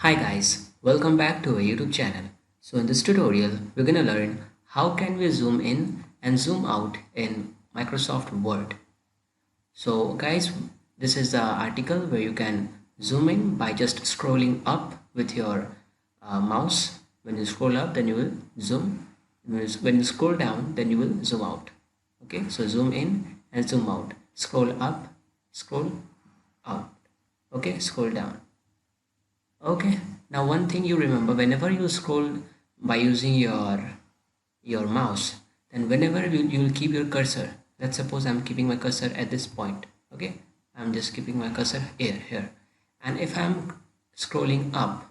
Hi guys, welcome back to our YouTube channel. So in this tutorial, we're gonna learn how can we zoom in and zoom out in Microsoft Word. So guys, this is the article where you can zoom in by just scrolling up with your mouse. When you scroll up, then you will zoom. When you scroll down, then you will zoom out. Okay, so zoom in and zoom out. Scroll up, scroll out. Okay, scroll down. Okay, now one thing you remember whenever you scroll by using your mouse, then whenever you will keep your cursor. Let's suppose I'm keeping my cursor at this point. Okay, I'm just keeping my cursor here, and if I'm scrolling up,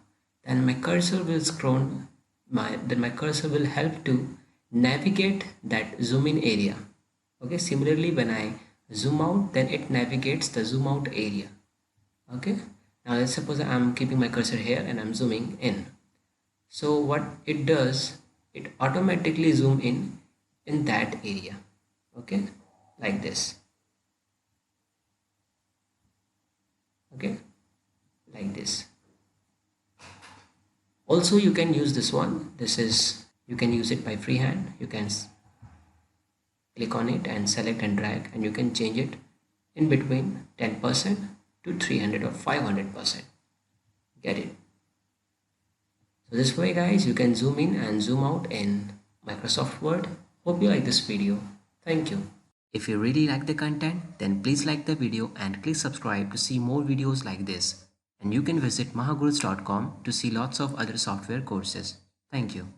then my cursor will my cursor will help to navigate that zoom in area. Okay, similarly when I zoom out, then it navigates the zoom out area. Okay, now let's suppose I'm keeping my cursor here and I'm zooming in. So what it does, it automatically zoom in that area. Okay, like this. Okay, like this. Also you can use this one. This is, you can use it by freehand. You can click on it and select and drag, and you can change it in between 10% to 300 or 500%. Get it? So this way guys, you can zoom in and zoom out in Microsoft Word. Hope you like this video. Thank you. If you really like the content, then please like the video and click subscribe to see more videos like this. And you can visit mahagurus.com to see lots of other software courses. Thank you.